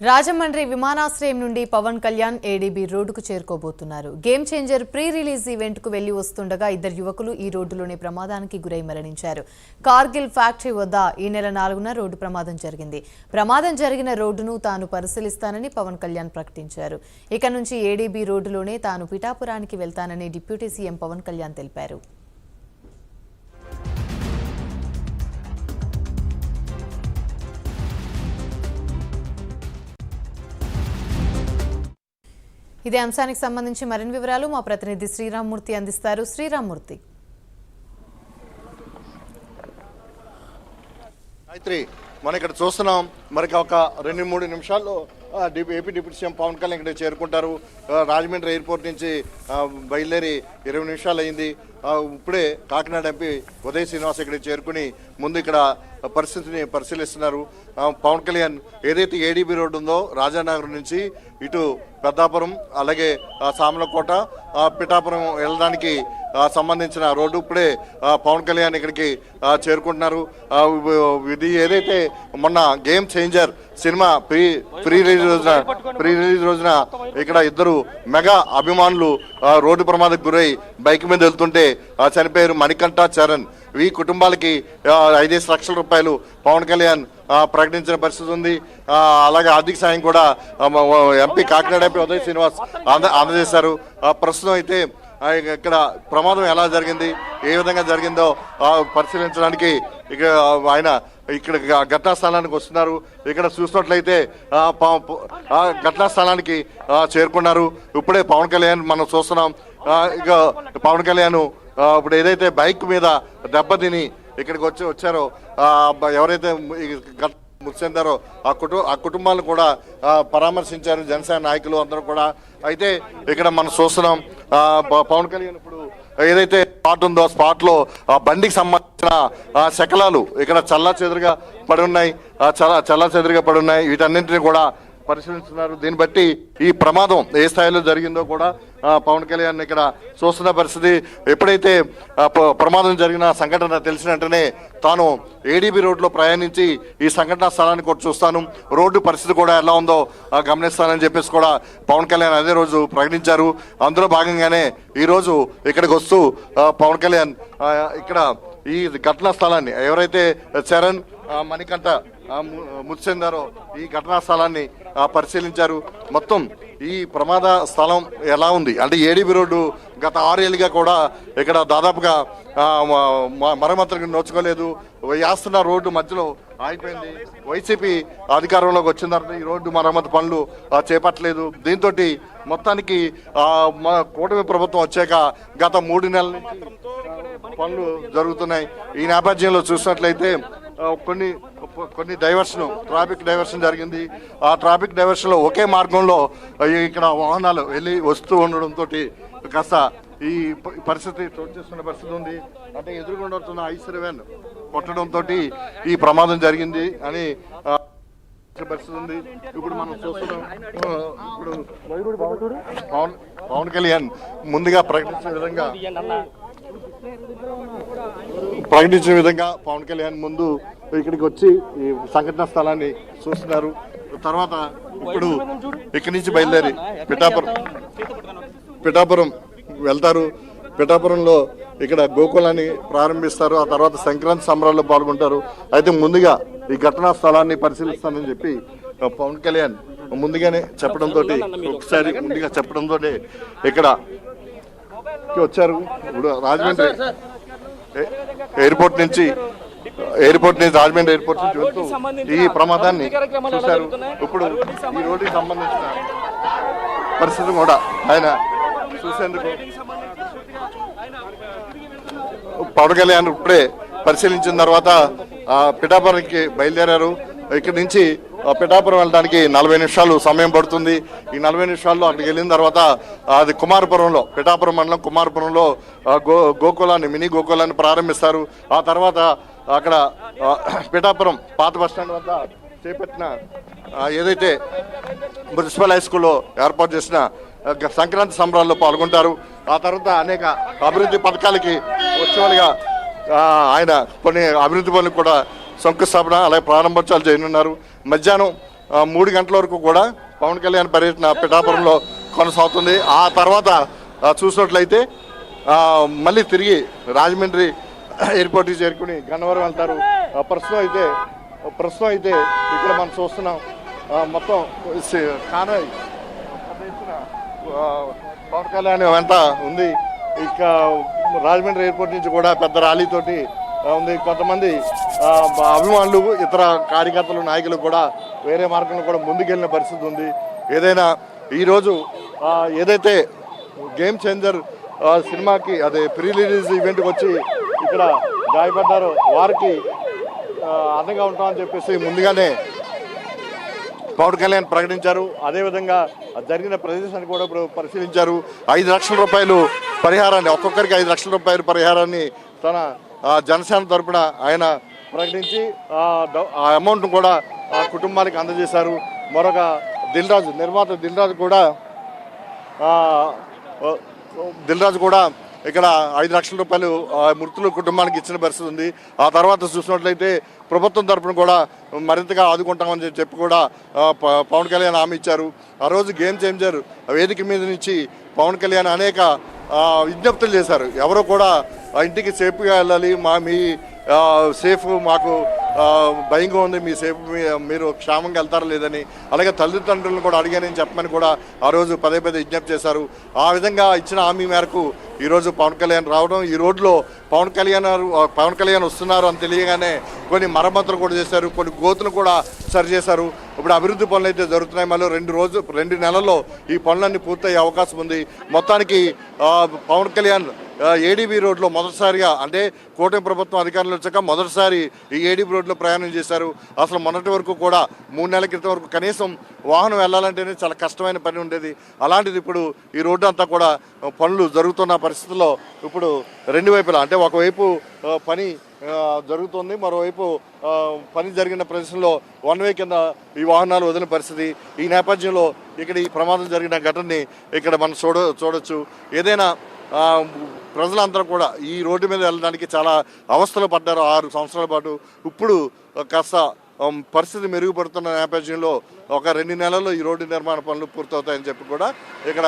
రాజమండ్రి విమానాశ్రయం నుండి పవన్ కళ్యాణ్ ఏడీబీ రోడ్డుకు చేరుకోబోతున్నారు. Game changer pre release event కు వెళ్లి వస్తుండగా ఇద్దరు యువకులు ఈ రోడ్డులోనే ప్రమాదానికి గురై మరణించారు. కార్గిల్ ఫ్యాక్టరీ వద్ద ఈ నెల 4న రోడ్డు ప్రమాదం జరిగింది. ప్రమాదం జరిగిన రోడ్డును తాను పరిశీలిస్తానని పవన్ కళ్యాణ్ ప్రకటించారు. ఇక నుంచి ఏడీబీ రోడ్డులోనే తాను పిఠాపురానికి వెళ్తానని డిప్యూటీ సీఎం పవన్ కళ్యాణ్ తెలిపారు. ఇదే అంశానికి సంబంధించి మరిన్ని వివరాలు మా ప్రతినిధి శ్రీరామ్మూర్తి అందిస్తారు. శ్రీరామ్మూర్తి. గాయత్రి, మనం ఇక్కడ చూస్తున్నాం. మరికి ఒక 2-3 నిమిషాల్లో AP deputy CM Pawan Kalyan ఇక్కడ చేరుకుంటారు. రాజమండ్రి ఎయిర్పోర్ట్ నుంచి బయలుదేరి 20 నిమిషాలు అయింది. ఇప్పుడే కాకినాడ ఎంపీ ఉదయ్ శ్రీనివాస్ ఇక్కడ చేరుకుని ముందు ఇక్కడ పరిస్థితిని పరిశీలిస్తున్నారు. పవన్ కళ్యాణ్ ఏదైతే ఏడీబీ రోడ్డు ఉందో రాజానగర్ నుంచి ఇటు పెద్దాపురం అలాగే సామలకోట పిఠాపురం వెళ్ళడానికి సంబంధించిన రోడ్డు ఇప్పుడే పవన్ కళ్యాణ్ ఇక్కడికి చేరుకుంటున్నారు. ఇది ఏదైతే మొన్న game changer cinema pre release రోజున ఇక్కడ ఇద్దరు మెగా అభిమానులు రోడ్డు ప్రమాదకు గురై బైక్ మీద వెళ్తుంటే చనిపోయారు. మణికంఠ, చరణ్. ఈ కుటుంబాలకి 5 లక్షల రూపాయలు పవన్ కళ్యాణ్ ప్రకటించిన పరిస్థితి ఉంది. అలాగే ఆర్థిక సాయం కూడా ఎంపీ కాకినాడ ఎంపీ ఉదయ్ శ్రీనివాస్ అందజేశారు. ప్రస్తుతం అయితే ఇక్కడ ప్రమాదం ఎలా జరిగింది, ఏ విధంగా జరిగిందో పరిశీలించడానికి ఇక ఆయన ఇక్కడ ఘటనా స్థలానికి వస్తున్నారు. ఇక్కడ చూసినట్లయితే ఘటనా స్థలానికి చేరుకున్నారు. ఇప్పుడే పవన్ కళ్యాణ్ మనం చూస్తున్నాం. ఇక పవన్ కళ్యాణ్ ఇప్పుడు ఏదైతే బైక్ మీద దెబ్బతిని ఇక్కడికి వచ్చారో ఎవరైతే మృతి చెందారో ఆ కుటుంబాలను కూడా పరామర్శించారు జనసేన నాయకులు అందరూ కూడా. అయితే ఇక్కడ మనం చూస్తున్నాం పవన్ కళ్యాణ్ ఇప్పుడు ఏదైతే స్పాట్ ఉందో స్పాట్ లో బండికి సంబంధించిన శకలాలు ఇక్కడ చల్లాచెదురుగా పడి ఉన్నాయి. వీటన్నింటినీ కూడా పరిశీలిస్తున్నారు. దీన్ని బట్టి ఈ ప్రమాదం ఏ స్థాయిలో జరిగిందో కూడా పవన్ కళ్యాణ్ ఇక్కడ చూస్తున్న పరిస్థితి. ఎప్పుడైతే ప్రమాదం జరిగిన సంఘటన తెలిసిన వెంటనే తాను ఏడీబీ రోడ్లో ప్రయాణించి ఈ సంఘటన స్థలానికి వచ్చి చూస్తాను, రోడ్డు పరిస్థితి కూడా ఎలా ఉందో గమనిస్తానని చెప్పేసి కూడా పవన్ కళ్యాణ్ అదే రోజు ప్రకటించారు. అందులో భాగంగానే ఈరోజు ఇక్కడికి వస్తూ పవన్ కళ్యాణ్ ఇక్కడ ఈ ఘటనా స్థలాన్ని ఎవరైతే చరణ్, మణికంఠ మృతి చెందారో ఈ ఘటనా స్థలాన్ని పరిశీలించారు. మొత్తం ఈ ప్రమాద స్థలం ఎలా ఉంది అంటే ఏడీబీ రోడ్డు గత 6 ఏళ్ళుగా కూడా ఇక్కడ దాదాపుగా మరమ్మతులకు నోచుకోలేదు. వేస్తున్న రోడ్డు మధ్యలో ఆగిపోయింది. వైసీపీ అధికారంలోకి వచ్చిన తర్వాత ఈ రోడ్డు మరమ్మతు పనులు చేపట్టలేదు. దీంతో మొత్తానికి కూటమి ప్రభుత్వం వచ్చాక గత 3 నెలల నుంచి పనులు జరుగుతున్నాయి. ఈ నేపథ్యంలో చూసినట్లయితే కొన్ని ట్రాఫిక్ డైవర్షన్ జరిగింది. ఆ ట్రాఫిక్ డైవర్షన్ లో ఒకే మార్గంలో ఇక్కడ వాహనాలు వెళ్ళి వస్తూ ఉండడంతో కాస్త ఈ పరిస్థితి చోటు చేసుకున్న పరిస్థితి ఉంది. అంటే ఎదురుగుండా వస్తున్న I7 కొట్టడంతో ఈ ప్రమాదం జరిగింది అని పరిస్థితి ఉంది. ఇప్పుడు మనం చూస్తున్నాం. ఇప్పుడు పవన్ కళ్యాణ్ ముందుగా ప్రకటించిన విధంగా పవన్ కళ్యాణ్ ముందు ఇక్కడికి వచ్చి ఈ సంఘటన స్థలాన్ని చూస్తున్నారు. తర్వాత ఇప్పుడు ఇక్కడి నుంచి బయలుదేరి పిఠాపురం వెళ్తారు. పిఠాపురంలో ఇక్కడ గోకులాన్ని ప్రారంభిస్తారు. ఆ తర్వాత సంక్రాంతి సంబరాల్లో పాల్గొంటారు. అయితే ముందుగా ఈ ఘటనా స్థలాన్ని పరిశీలిస్తానని చెప్పి పవన్ కళ్యాణ్ ముందుగా చెప్పడంతో ఇక్కడ వచ్చారు. ఇప్పుడు రాజమండ్రి ఎయిర్పోర్ట్ నుంచి రాజమండ్రి ఎయిర్పోర్ట్ నుంచి వెళ్తూ ఈ ప్రమాదాన్ని చూశారు. ఇప్పుడు ఈ రోడ్డుకి సంబంధించిన పరిస్థితి కూడా ఆయన చూసేందుకు పవన్ కళ్యాణ్ ఇప్పుడే పరిశీలించిన తర్వాత పిఠాపురంకి బయలుదేరారు. ఇక్కడి నుంచి పిఠాపురం వెళ్ళడానికి 40 నిమిషాలు సమయం పడుతుంది. ఈ 40 నిమిషాల్లో అక్కడికి వెళ్ళిన తర్వాత అది కుమారపురంలో, పిఠాపురం మండలం కుమారపురంలో మినీ గోకులాన్ని ప్రారంభిస్తారు. ఆ తర్వాత అక్కడ పిఠాపురం పాత బస్టాండ్ వద్ద చేపట్టిన ఏదైతే మున్సిపల్ హై స్కూల్లో ఏర్పాటు చేసిన సంక్రాంతి సంబరాల్లో పాల్గొంటారు. ఆ తర్వాత అనేక అభివృద్ధి పథకాలకి వర్చువల్గా ఆయన కొన్ని అభివృద్ధి పనులు కూడా శంకుస్థాపన అలాగే ప్రారంభోత్సవాలు చేయనున్నారు. మధ్యాహ్నం 3 గంటల వరకు కూడా పవన్ కళ్యాణ్ పర్యటన పిఠాపురంలో కొనసాగుతుంది. ఆ తర్వాత చూసినట్లయితే మళ్ళీ తిరిగి రాజమండ్రి ఎయిర్పోర్ట్కి చేరుకుని గన్నవరం వెళ్తారు. ప్రస్తుతం అయితే ఇక్కడ మనం చూస్తున్నాం మొత్తం కాన్వాయ్ పవన్ కళ్యాణ్ వెంట ఉంది. ఇక రాజమండ్రి ఎయిర్పోర్ట్ నుంచి కూడా పెద్ద ర్యాలీతోటి ఉంది. కొంతమంది అభిమానులు ఇతర కార్యకర్తలు నాయకులు కూడా వేరే మార్గంలో కూడా ముందుకెళ్ళిన పరిస్థితి ఉంది. ఏదైనా ఈరోజు ఏదైతే గేమ్ చేంజర్ సినిమాకి అదే ప్రీ రిలీజ్ ఈవెంట్కి వచ్చి ఇక్కడ గాయపడ్డారో వారికి అండగా ఉంటామని చెప్పేసి ముందుగానే పవన్ కళ్యాణ్ ప్రకటించారు. అదేవిధంగా జరిగిన ప్రదేశాన్ని కూడా ఇప్పుడు పరిశీలించారు. 5 లక్షల రూపాయలు పరిహారాన్ని, ఒక్కొక్కరికి 5 లక్షల రూపాయల పరిహారాన్ని తన జనసేన తరపున ఆయన ప్రకటించి ఆ అమౌంట్ను కూడా ఆ కుటుంబానికి అందజేశారు. మరొక నిర్మాత దిల్ రాజు కూడా ఇక్కడ 5 లక్షల రూపాయలు మృతుల కుటుంబానికి ఇచ్చిన పరిస్థితి ఉంది. ఆ తర్వాత చూసినట్లయితే ప్రభుత్వం తరఫున కూడా మరింతగా ఆదుకుంటామని చెప్పి కూడా పవన్ కళ్యాణ్ హామీ ఇచ్చారు. ఆ రోజు గేమ్ చేంజర్ వేదిక మీద నుంచి పవన్ కళ్యాణ్ అనేక విజ్ఞప్తులు చేశారు. ఎవరో కూడా ఇంటికి సేఫ్గా వెళ్ళాలి, మీ సేఫ్ మాకు భయంగా ఉంది, మీ సేఫ్ మీరు క్షేమంగా వెళ్తారా లేదని, అలాగే తల్లిదండ్రులను కూడా అడిగానని చెప్పమని కూడా ఆ రోజు పదే విజ్ఞప్తి చేశారు. ఆ విధంగా ఇచ్చిన హామీ మేరకు ఈరోజు పవన్ కళ్యాణ్ రావడం, ఈ రోడ్లో పవన్ కళ్యాణ్ వస్తున్నారు అని తెలియగానే కొన్ని మరమ్మతులు కూడా చేశారు, కొన్ని గోతులు కూడా సరి చేశారు. ఇప్పుడు అభివృద్ధి పనులు అయితే జరుగుతున్నాయి. మళ్ళీ 2 నెలల్లో ఈ పనులన్నీ పూర్తయ్యే అవకాశం ఉంది. మొత్తానికి పవన్ కళ్యాణ్ ఏడీబీ రోడ్లో మొదటిసారిగా, అంటే కూటమి ప్రభుత్వం అధికారంలో వచ్చాక మొదటిసారి ఈ ఏడీబీ రోడ్లో ప్రయాణం చేశారు. అసలు మొన్నటి వరకు కూడా 3 నెలల క్రితం వరకు కనీసం వాహనం వెళ్ళాలంటేనే చాలా కష్టమైన పని ఉండేది. అలాంటిది ఇప్పుడు ఈ రోడ్డు అంతా కూడా పనులు జరుగుతున్న పరిస్థితుల్లో ఇప్పుడు 2 వైపులా, అంటే ఒకవైపు పని జరుగుతుంది, మరోవైపు పని జరిగిన ప్రదేశంలో 1 వే కింద ఈ వాహనాలు వదిలిన పరిస్థితి. ఈ నేపథ్యంలో ఇక్కడ ఈ ప్రమాదం జరిగిన ఘటనని ఇక్కడ మనం చూడొచ్చు. ఏదైనా ప్రజలందరూ కూడా ఈ రోడ్డు మీద వెళ్ళడానికి చాలా అవస్థలు పడ్డారు 6 సంవత్సరాల పాటు. ఇప్పుడు కాస్త పరిస్థితి మెరుగుపడుతున్న నేపథ్యంలో ఒక 2 నెలల్లో ఈ రోడ్డు నిర్మాణ పనులు పూర్తవుతాయని చెప్పి కూడా ఇక్కడ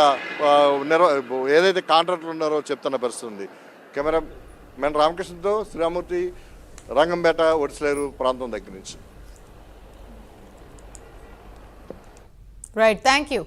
ఏదైతే కాంట్రాక్టర్లు ఉన్నారో చెప్తున్న పరిస్థితి ఉంది. కెమెరామెన్ రామకృష్ణతో శ్రీరామూర్తి, రంగంపేట, ఒడిసిలేరు ప్రాంతం దగ్గర నుంచి. Right, thank you.